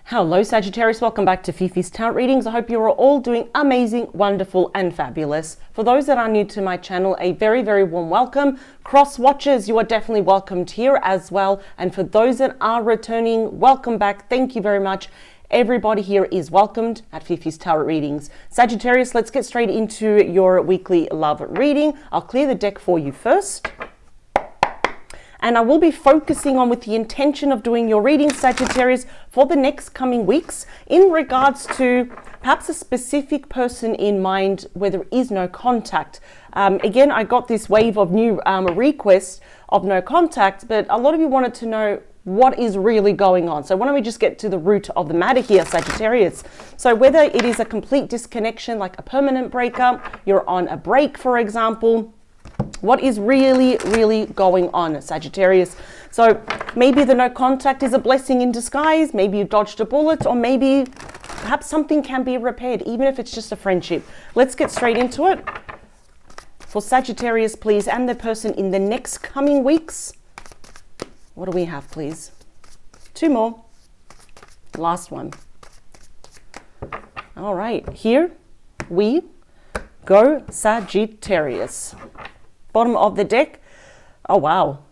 Hello Sagittarius, welcome back to Fifi's Tarot Readings. I hope you are all doing amazing, wonderful and fabulous. For those that are new to my channel, a very, very warm welcome. Cross watchers, you are definitely welcomed here as well. And for those that are returning, welcome back. Thank you very much. Everybody here is welcomed at Fifi's Tarot Readings. Sagittarius, let's get straight into your weekly love reading. I'll clear the deck for you first. And I will be focusing on with the intention of doing your reading, Sagittarius, for the next coming weeks in regards to perhaps a specific person in mind where there is no contact. Again, I got this wave of new requests of no contact, but a lot of you wanted to know what is really going on. So why don't we just get to the root of the matter here, Sagittarius. So whether it is a complete disconnection, like a permanent breakup, you're on a break, for example, what is really going on, Sagittarius? So maybe the no contact is a blessing in disguise. Maybe you dodged a bullet, or maybe perhaps something can be repaired, even if it's just a friendship. Let's get straight into it. For Sagittarius, please, and the person in the next coming weeks. What do we have, please? Two more. Last one. All right, here we go, Sagittarius. Bottom of the deck. Oh, wow.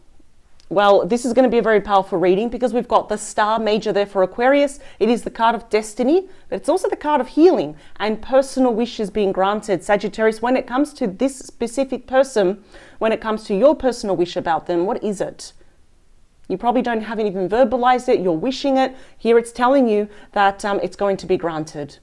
Well, this is going to be a very powerful reading because we've got the star major there for Aquarius. It is the card of destiny, but it's also the card of healing and personal wishes being granted. Sagittarius, when it comes to this specific person, when it comes to your personal wish about them, what is it? You probably haven't even verbalized it. You're wishing it. Here it's telling you that it's going to be granted.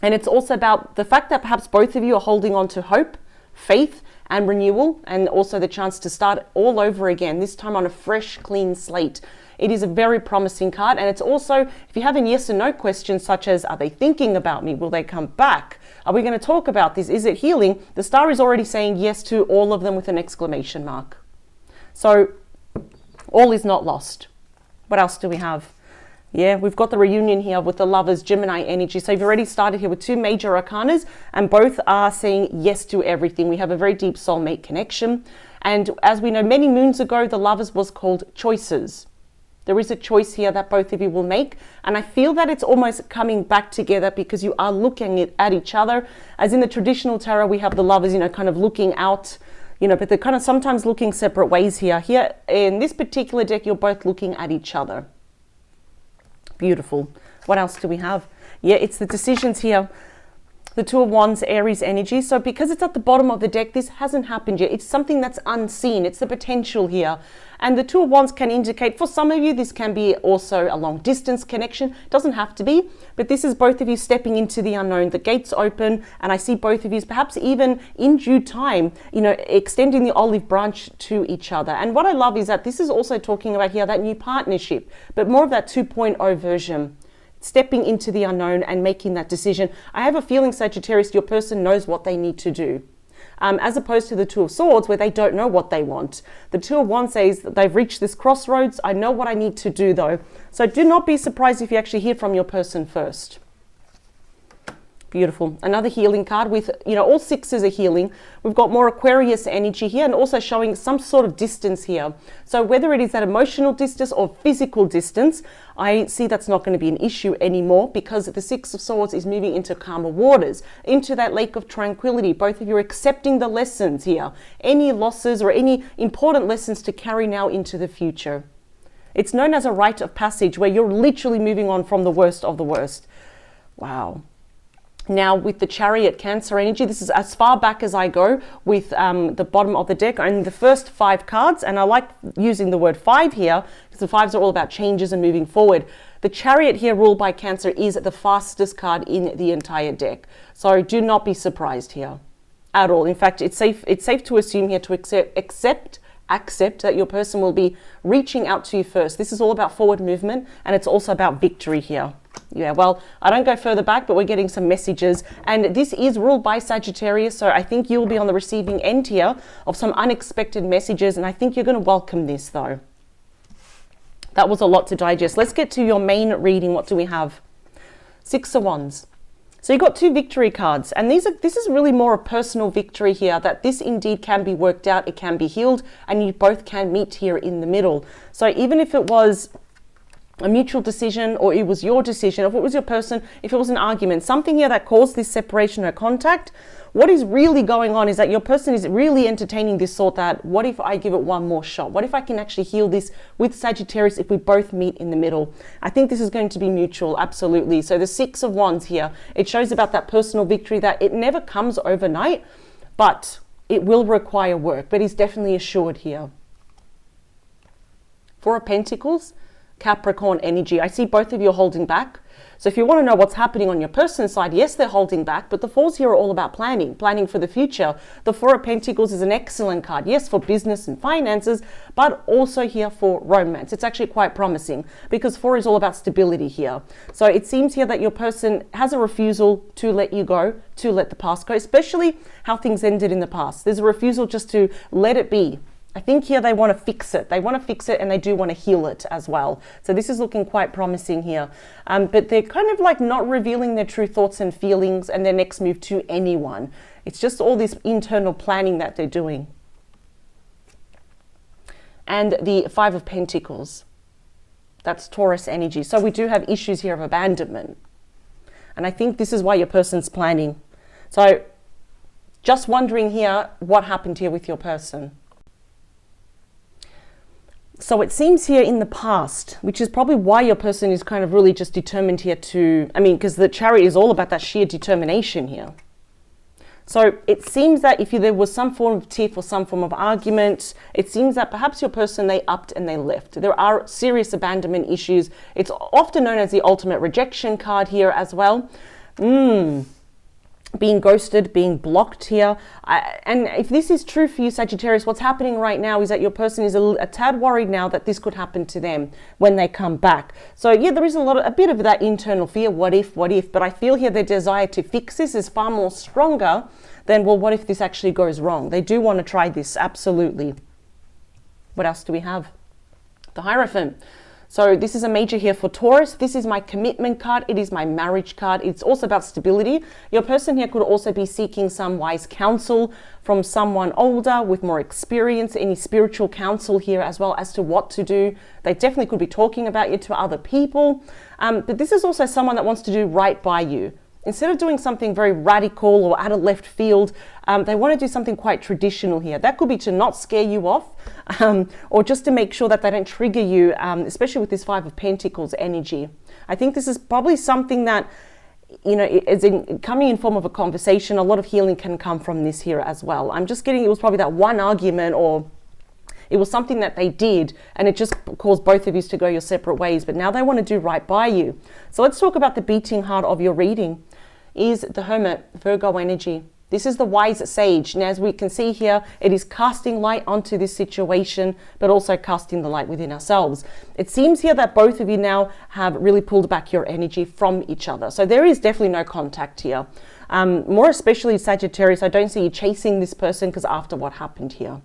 And it's also about the fact that perhaps both of you are holding on to hope, faith, and renewal, and also the chance to start all over again, this time on a fresh, clean slate. It is a very promising card, and it's also, if you have any yes or no questions, such as, are they thinking about me? Will they come back? Are we going to talk about this? Is it healing? The star is already saying yes to all of them with an exclamation mark. So, all is not lost. What else do we have? Yeah, we've got the reunion here with the Lovers, Gemini energy. So you've already started here with two major arcanas, and both are saying yes to everything. We have a very deep soulmate connection. And as we know, many moons ago, the Lovers was called choices. There is a choice here that both of you will make. And I feel that it's almost coming back together because you are looking at each other. As in the traditional tarot, we have the Lovers, kind of looking out, but they're kind of sometimes looking separate ways here. Here in this particular deck, you're both looking at each other. Beautiful. What else do we have? Yeah, it's the decisions here. The Two of Wands, Aries energy. So because it's at the bottom of the deck, this hasn't happened yet. It's something that's unseen. It's the potential here. And the Two of Wands can indicate, for some of you, this can be also a long distance connection. It doesn't have to be, but this is both of you stepping into the unknown. The gates open, and I see both of you, perhaps even in due time, extending the olive branch to each other. And what I love is that this is also talking about here that new partnership, but more of that 2.0 version. Stepping into the unknown and making that decision. I have a feeling, Sagittarius, your person knows what they need to do. As opposed to the Two of Swords, where they don't know what they want. The Two of Wands says that they've reached this crossroads. I know what I need to do, though. So do not be surprised if you actually hear from your person first. Beautiful. Another healing card with, all sixes are healing. We've got more Aquarius energy here and also showing some sort of distance here. So whether it is that emotional distance or physical distance, I see that's not going to be an issue anymore because the Six of Swords is moving into calmer waters, into that lake of tranquility. Both of you are accepting the lessons here. Any losses or any important lessons to carry now into the future. It's known as a rite of passage where you're literally moving on from the worst of the worst. Wow. Now with the Chariot, Cancer energy, this is as far back as I go with the bottom of the deck, only the first 5 cards. And I like using the word 5 here because the 5s are all about changes and moving forward. The Chariot here, ruled by Cancer, is the fastest card in the entire deck. So do not be surprised here at all. In fact, it's safe to assume here to accept that your person will be reaching out to you first. This is all about forward movement, and it's also about victory here. Yeah, well, I don't go further back, but we're getting some messages, and this is ruled by Sagittarius, so I think you'll be on the receiving end here of some unexpected messages, and I think you're going to welcome this, though. That was a lot to digest. Let's get to your main reading. What do we have? Six of Wands. So you've got 2 victory cards, and this is really more a personal victory here, that this indeed can be worked out, it can be healed, and you both can meet here in the middle. So even if it was a mutual decision, or it was your decision, if it was your person, if it was an argument, something here that caused this separation or contact. What is really going on is that your person is really entertaining this thought that, what if I give it one more shot? What if I can actually heal this with Sagittarius if we both meet in the middle? I think this is going to be mutual, absolutely. So the Six of Wands here, it shows about that personal victory, that it never comes overnight, but it will require work, but he's definitely assured here. Four of Pentacles, Capricorn energy. I see both of you holding back. So if you want to know what's happening on your person's side, yes, they're holding back, but the Fours here are all about planning for the future. The Four of Pentacles is an excellent card, yes, for business and finances, but also here for romance. It's actually quite promising because Four is all about stability here. So it seems here that your person has a refusal to let you go, to let the past go, especially how things ended in the past. There's a refusal just to let it be. I think here they want to fix it. They want to fix it and they do want to heal it as well. So this is looking quite promising here. But they're kind of like not revealing their true thoughts and feelings and their next move to anyone. It's just all this internal planning that they're doing. And the Five of Pentacles. That's Taurus energy. So we do have issues here of abandonment. And I think this is why your person's planning. So just wondering here what happened here with your person. So it seems here in the past, which is probably why your person is kind of really just determined here to, because the Chariot is all about that sheer determination here. So it seems that if there was some form of tiff or some form of argument, it seems that perhaps your person, they upped and they left. There are serious abandonment issues. It's often known as the ultimate rejection card here as well. Being ghosted, being blocked here. And if this is true for you, Sagittarius, what's happening right now is that your person is a tad worried now that this could happen to them when they come back. So yeah, there is a bit of that internal fear, what if, but I feel here their desire to fix this is far more stronger than, well, what if this actually goes wrong? They do want to try this, absolutely. What else do we have? The Hierophant. So this is a major here for Taurus. This is my commitment card. It is my marriage card. It's also about stability. Your person here could also be seeking some wise counsel from someone older with more experience, any spiritual counsel here as well as to what to do. They definitely could be talking about you to other people. But this is also someone that wants to do right by you. Instead of doing something very radical or out of left field, they want to do something quite traditional here. That could be to not scare you off or just to make sure that they don't trigger you, especially with this Five of Pentacles energy. I think this is probably something that, is coming in form of a conversation. A lot of healing can come from this here as well. I'm just getting, it was probably that one argument or it was something that they did and it just caused both of you to go your separate ways, but now they want to do right by you. So let's talk about the beating heart of your reading. Is the Hermit, Virgo energy. This is the wise sage. And as we can see here, it is casting light onto this situation, but also casting the light within ourselves. It seems here that both of you now have really pulled back your energy from each other. So there is definitely no contact here. More especially Sagittarius, I don't see you chasing this person because after what happened here.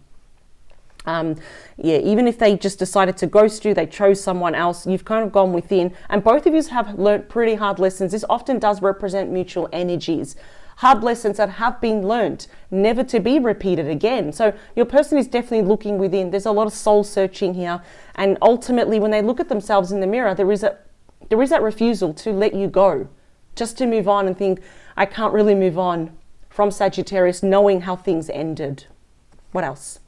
Even if they just decided to ghost you, they chose someone else, you've kind of gone within, and both of you have learned pretty hard lessons. This often does represent mutual energies, hard lessons that have been learned, never to be repeated again. So your person is definitely looking within. There's a lot of soul searching here, and ultimately when they look at themselves in the mirror, there is that refusal to let you go, just to move on and think, I can't really move on from Sagittarius, knowing how things ended. What else?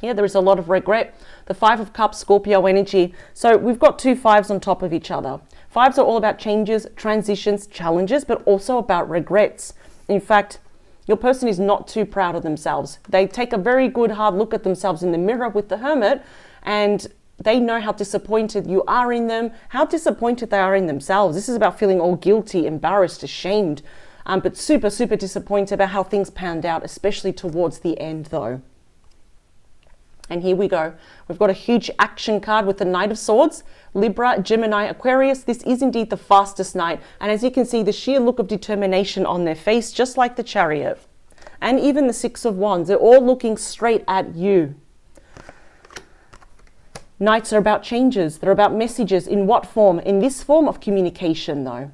Yeah, there is a lot of regret. The Five of Cups, Scorpio energy. So we've got two fives on top of each other. Fives are all about changes, transitions, challenges, but also about regrets. In fact, your person is not too proud of themselves. They take a very good hard look at themselves in the mirror with the Hermit, and they know how disappointed you are in them, how disappointed they are in themselves. This is about feeling all guilty, embarrassed, ashamed, but super, super disappointed about how things panned out, especially towards the end though. And here we go. We've got a huge action card with the Knight of Swords, Libra, Gemini, Aquarius. This is indeed the fastest knight. And as you can see, the sheer look of determination on their face, just like the Chariot. And even the Six of Wands, they're all looking straight at you. Knights are about changes. They're about messages. In what form? In this form of communication, though.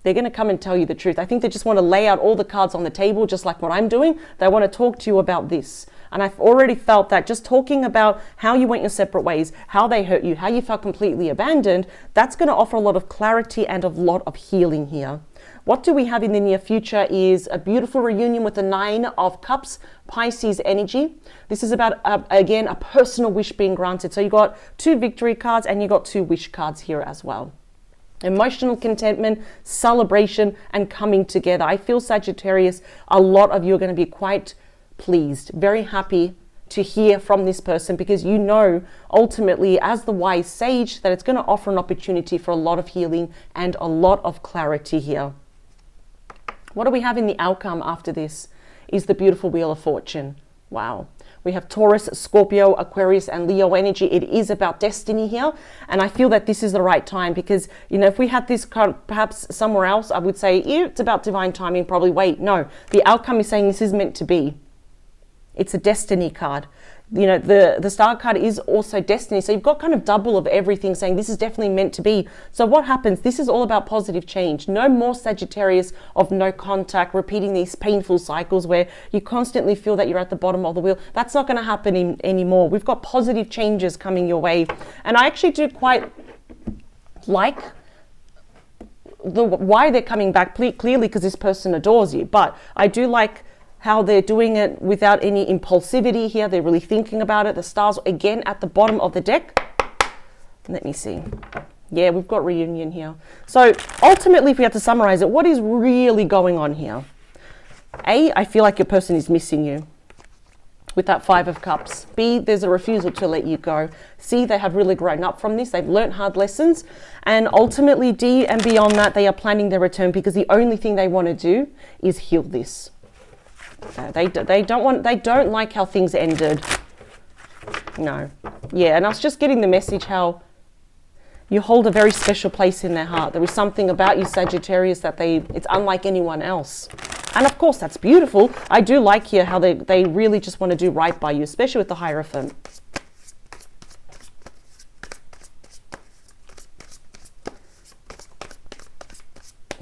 They're going to come and tell you the truth. I think they just want to lay out all the cards on the table, just like what I'm doing. They want to talk to you about this. And I've already felt that just talking about how you went your separate ways, how they hurt you, how you felt completely abandoned, that's going to offer a lot of clarity and a lot of healing here. What do we have in the near future is a beautiful reunion with the 9 of Cups, Pisces energy. This is about, again, a personal wish being granted. So you got 2 victory cards and you got 2 wish cards here as well. Emotional contentment, celebration, and coming together. I feel, Sagittarius, a lot of you are going to be quite pleased, very happy to hear from this person, because you know ultimately as the wise sage that it's going to offer an opportunity for a lot of healing and a lot of clarity here. What do we have in the outcome after this is the beautiful Wheel of Fortune. Wow. We have Taurus, Scorpio, Aquarius, and Leo energy. It is about destiny here. And I feel that this is the right time because, you know, if we had this card perhaps somewhere else, I would say, yeah, it's about divine timing, probably wait. No, the outcome is saying this is meant to be. It's a destiny card. You know, the star card is also destiny. So you've got kind of double of everything saying this is definitely meant to be. So what happens? This is all about positive change. No more Sagittarius of no contact, repeating these painful cycles where you constantly feel that you're at the bottom of the wheel. That's not going to happen anymore. We've got positive changes coming your way. And I actually do quite like why they're coming back clearly because this person adores you. But I do like how they're doing it without any impulsivity here. They're really thinking about it. The stars, again, at the bottom of the deck. Let me see. Yeah, we've got reunion here. So ultimately, if we have to summarize it, what is really going on here? A, I feel like your person is missing you with that 5 of Cups. B, there's a refusal to let you go. C, they have really grown up from this. They've learned hard lessons. And ultimately, D and beyond that, they are planning their return because the only thing they want to do is heal this. They don't like how things ended. No. Yeah, and I was just getting the message how you hold a very special place in their heart. There is something about you, Sagittarius, that it's unlike anyone else. And of course, that's beautiful. I do like here how they really just want to do right by you, especially with the Hierophant.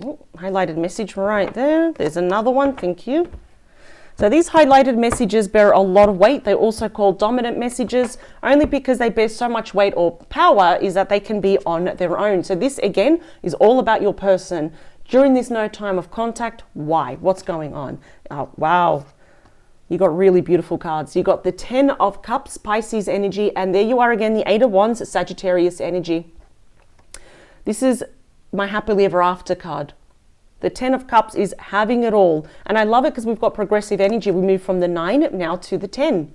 Oh, highlighted message right there. There's another one. Thank you. So these highlighted messages bear a lot of weight. They're also called dominant messages, only because they bear so much weight or power is that they can be on their own. So this, again, is all about your person. During this no time of contact, why? What's going on? Oh, wow. You got really beautiful cards. You got the 10 of Cups, Pisces energy, and there you are again, the 8 of Wands, Sagittarius energy. This is my happily ever after card. The 10 of Cups is having it all. And I love it because we've got progressive energy. We move from the 9 now to the 10.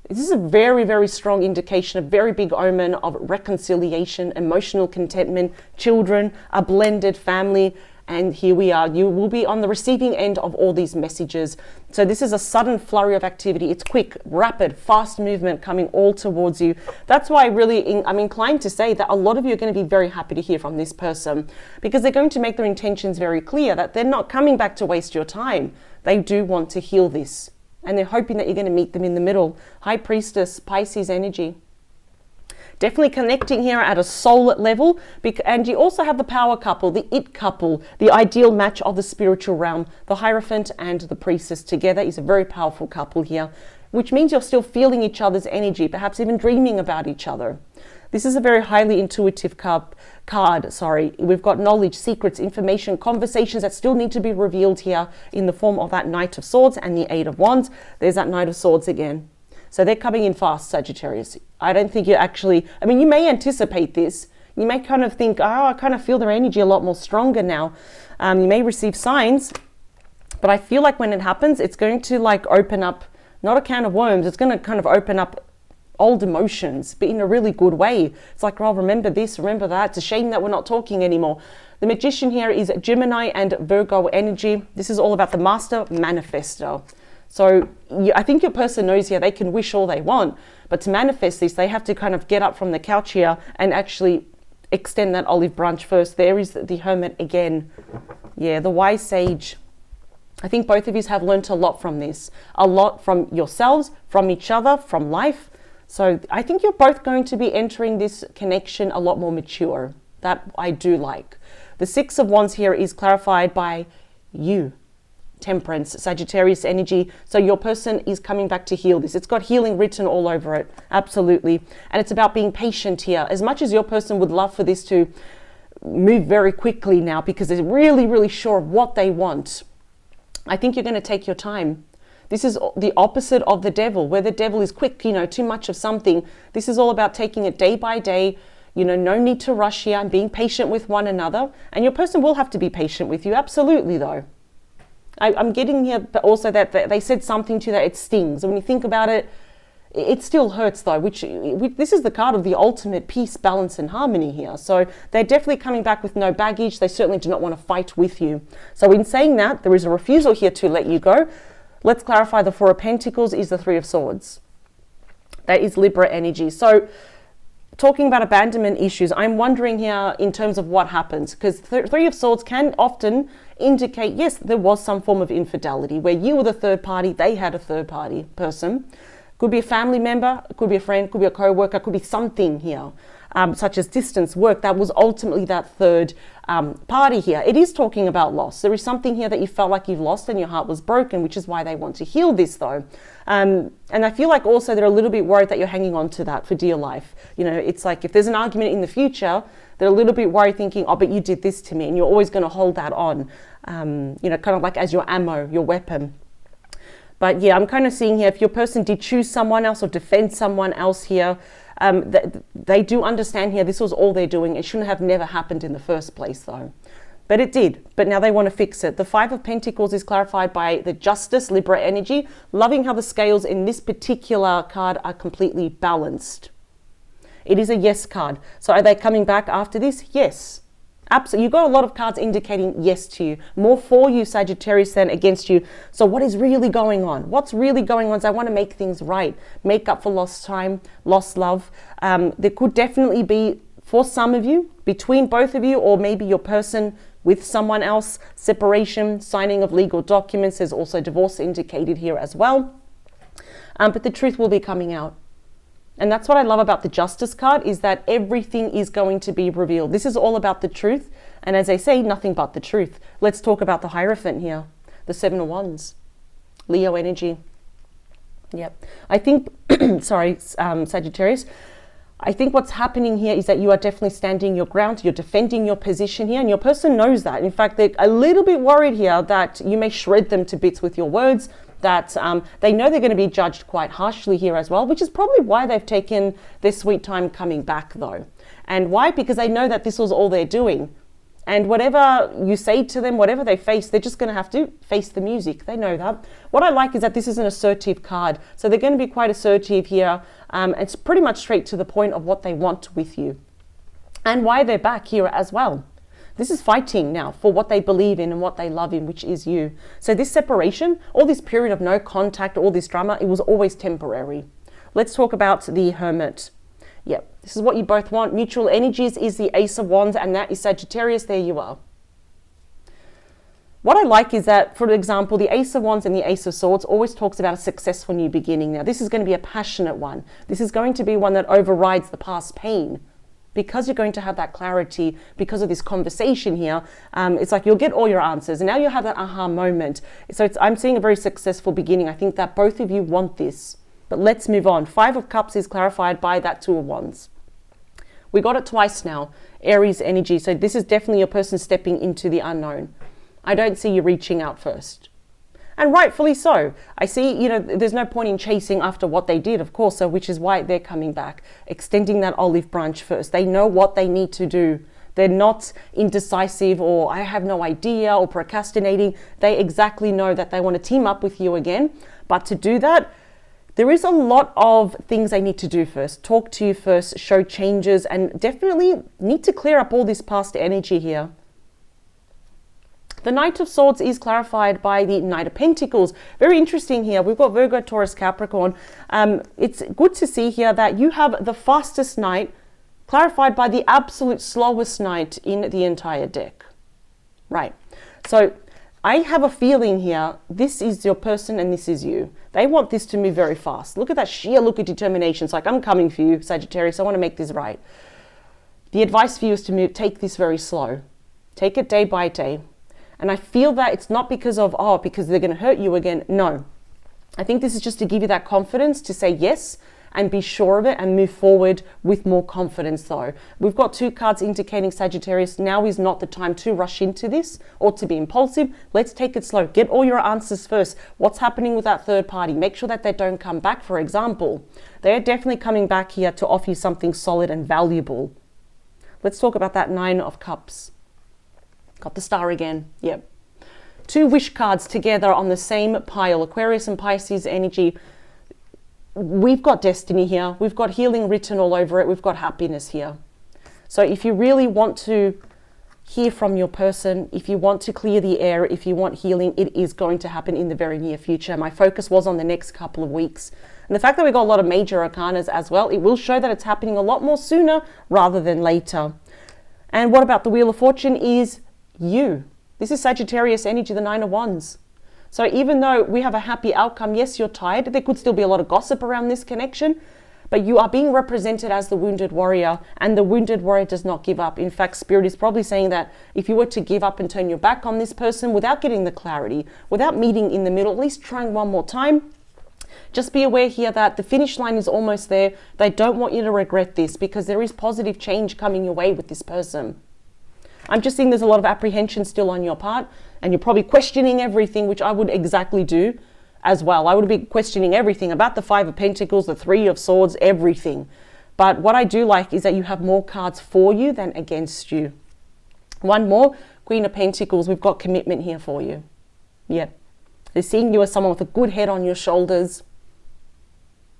This is a very, very strong indication, a very big omen of reconciliation, emotional contentment, children, a blended family. And here we are. You will be on the receiving end of all these messages. So this is a sudden flurry of activity. It's quick, rapid, fast movement coming all towards you. That's why I'm inclined to say that a lot of you are going to be very happy to hear from this person because they're going to make their intentions very clear that they're not coming back to waste your time. They do want to heal this. And they're hoping that you're going to meet them in the middle. High Priestess, Pisces energy. Definitely connecting here at a soul level. And you also have the power couple, the it couple, the ideal match of the spiritual realm. The Hierophant and the Priestess together is a very powerful couple here, which means you're still feeling each other's energy, perhaps even dreaming about each other. This is a very highly intuitive card. We've got knowledge, secrets, information, conversations that still need to be revealed here in the form of that Knight of Swords and the 8 of Wands. There's that Knight of Swords again. So they're coming in fast, Sagittarius. I don't think you're actually, you may anticipate this. You may kind of think, oh, I kind of feel their energy a lot more stronger now. You may receive signs, but I feel like when it happens, it's going to open up, not a can of worms, it's going to kind of open up old emotions, but in a really good way. It's like, oh, remember this, remember that. It's a shame that we're not talking anymore. The Magician here is Gemini and Virgo energy. This is all about the Master Manifestor. So I think your person knows here they can wish all they want, but to manifest this, they have to kind of get up from the couch here and actually extend that olive branch first. There is the Hermit again. Yeah, the wise sage. I think both of you have learned a lot from this, a lot from yourselves, from each other, from life. So I think you're both going to be entering this connection a lot more mature. That I do like. The 6 of Wands here is clarified by you. Temperance, Sagittarius energy. So your person is coming back to heal this. It's got healing written all over it. Absolutely. And it's about being patient here. As much as your person would love for this to move very quickly now because they're really, really sure of what they want, I think you're going to take your time. This is the opposite of the devil, where the devil is quick, too much of something. This is all about taking it day by day. No need to rush here and being patient with one another. And your person will have to be patient with you. Absolutely, though. I'm getting here also that they said something to you that it stings. And when you think about it, it still hurts, though, which this is the card of the ultimate peace, balance, and harmony here. So they're definitely coming back with no baggage. They certainly do not want to fight with you. So in saying that, there is a refusal here to let you go. Let's clarify. The Four of Pentacles is the Three of Swords. That is Libra energy. So talking about abandonment issues, I'm wondering here in terms of what happens, because Three of Swords can often indicate, yes, there was some form of infidelity where you were the third party, they had a third party person. Could be a family member, could be a friend, could be a co-worker, could be something here, such as distance, work, that was ultimately that third party here. It is talking about loss. There is something here that you felt like you've lost and your heart was broken, which is why they want to heal this, though. And I feel like also they're a little bit worried that you're hanging on to that for dear life. It's like if there's an argument in the future, they're a little bit worried thinking, oh, but you did this to me, and you're always going to hold that on, kind of like as your ammo, your weapon. But yeah, I'm kind of seeing here, if your person did choose someone else or defend someone else here, they do understand here this was all they're doing. It shouldn't have never happened in the first place, though. But it did. But now they want to fix it. The Five of Pentacles is clarified by the Justice, Libra energy. Loving how the scales in this particular card are completely balanced. It is a yes card. So are they coming back after this? Yes. Absolutely. You've got a lot of cards indicating yes to you. More for you, Sagittarius, than against you. So what is really going on? What's really going on is I want to make things right. Make up for lost time, lost love. There could definitely be, for some of you, between both of you, or maybe your person with someone else, separation, signing of legal documents. There's also divorce indicated here as well. But the truth will be coming out. And that's what I love about the Justice card, is that everything is going to be revealed. This is all about the truth. And as they say, nothing but the truth. Let's talk about the Hierophant here. The Seven of Wands. Leo energy. Yep. I think, Sagittarius, I think what's happening here is that you are definitely standing your ground. You're defending your position here, and your person knows that. In fact, they're a little bit worried here that you may shred them to bits with your words, that they know they're going to be judged quite harshly here as well, which is probably why they've taken their sweet time coming back, though. And why? Because they know that this was all they're doing. And whatever you say to them, whatever they face, they're just going to have to face the music. They know that. What I like is that this is an assertive card. So they're going to be quite assertive here. It's pretty much straight to the point of what they want with you. And why they're back here as well. This is fighting now for what they believe in and what they love in, which is you. So this separation, all this period of no contact, all this drama, it was always temporary. Let's talk about the Hermit. Yep, this is what you both want. Mutual energies is the Ace of Wands, and that is Sagittarius. There you are. What I like is that, for example, the Ace of Wands and the Ace of Swords always talks about a successful new beginning. Now, this is going to be a passionate one. This is going to be one that overrides the past pain. Because you're going to have that clarity, because of this conversation here, it's like you'll get all your answers. And now you have that aha moment. So I'm seeing a very successful beginning. I think that both of you want this. But let's move on. Five of Cups is clarified by that Two of Wands. We got it twice now. Aries energy. So this is definitely your person stepping into the unknown. I don't see you reaching out first. And rightfully so. I see, there's no point in chasing after what they did, of course, so which is why they're coming back, extending that olive branch first. They know what they need to do. They're not indecisive or I have no idea or procrastinating. They exactly know that they want to team up with you again. But to do that, there is a lot of things they need to do first. Talk to you first, show changes, and definitely need to clear up all this past energy here. The Knight of Swords is clarified by the Knight of Pentacles. Very interesting here. We've got Virgo, Taurus, Capricorn. It's good to see here that you have the fastest knight clarified by the absolute slowest knight in the entire deck. Right. So I have a feeling here, this is your person and this is you. They want this to move very fast. Look at that sheer look of determination. It's like, I'm coming for you, Sagittarius. I want to make this right. The advice for you is to take this very slow. Take it day by day. And I feel that it's not because of, oh, because they're going to hurt you again. No. I think this is just to give you that confidence to say yes and be sure of it and move forward with more confidence though. We've got 2 cards indicating Sagittarius. Now is not the time to rush into this or to be impulsive. Let's take it slow. Get all your answers first. What's happening with that third party? Make sure that they don't come back, for example. They're definitely coming back here to offer you something solid and valuable. Let's talk about that 9 of Cups. Got the Star again. Yep. 2 wish cards together on the same pile. Aquarius and Pisces energy. We've got destiny here. We've got healing written all over it. We've got happiness here. So if you really want to hear from your person, if you want to clear the air, if you want healing, it is going to happen in the very near future. My focus was on the next couple of weeks. And the fact that we got a lot of major arcanas as well, it will show that it's happening a lot more sooner rather than later. And what about the Wheel of Fortune is you. This is Sagittarius energy, the 9 of Wands. So even though we have a happy outcome, yes, you're tired. There could still be a lot of gossip around this connection, but you are being represented as the wounded warrior, and the wounded warrior does not give up. In fact, Spirit is probably saying that if you were to give up and turn your back on this person without getting the clarity, without meeting in the middle, at least trying one more time, just be aware here that the finish line is almost there. They don't want you to regret this because there is positive change coming your way with this person. I'm just seeing there's a lot of apprehension still on your part, and you're probably questioning everything, which I would exactly do as well. I would be questioning everything about the 5 of Pentacles, the 3 of Swords, everything. But what I do like is that you have more cards for you than against you. One more, Queen of Pentacles. We've got commitment here for you. Yeah. They're seeing you as someone with a good head on your shoulders.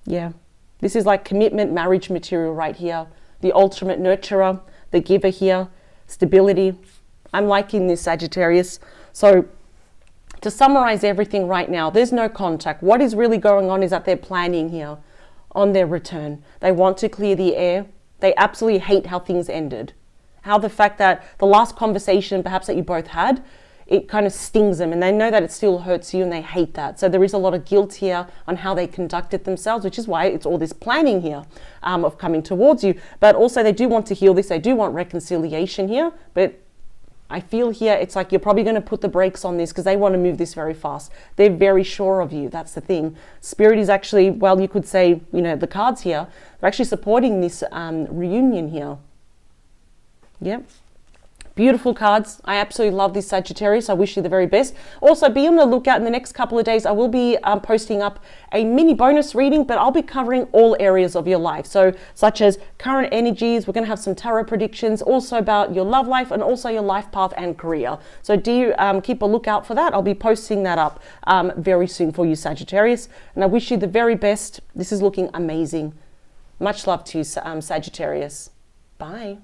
Yeah. This is like commitment, marriage material right here. The ultimate nurturer, the giver here. Stability. I'm liking this, Sagittarius. So to summarize everything right now, there's no contact. What is really going on is that they're planning here on their return. They want to clear the air. They absolutely hate how things ended. How the fact that the last conversation perhaps that you both had, it kind of stings them, and they know that it still hurts you and they hate that. So there is a lot of guilt here on how they conducted themselves, which is why it's all this planning here of coming towards you. But also they do want to heal this. They do want reconciliation here. But I feel here it's like you're probably going to put the brakes on this because they want to move this very fast. They're very sure of you. That's the thing. Spirit is actually, well, you could say, you know, the cards here, they're actually supporting this reunion here. Yep. Beautiful cards. I absolutely love this, Sagittarius. I wish you the very best. Also, be on the lookout in the next couple of days. I will be posting up a mini bonus reading, but I'll be covering all areas of your life. So, such as current energies, we're going to have some tarot predictions, also about your love life and also your life path and career. So, do keep a lookout for that. I'll be posting that up very soon for you, Sagittarius. And I wish you the very best. This is looking amazing. Much love to you, Sagittarius. Bye.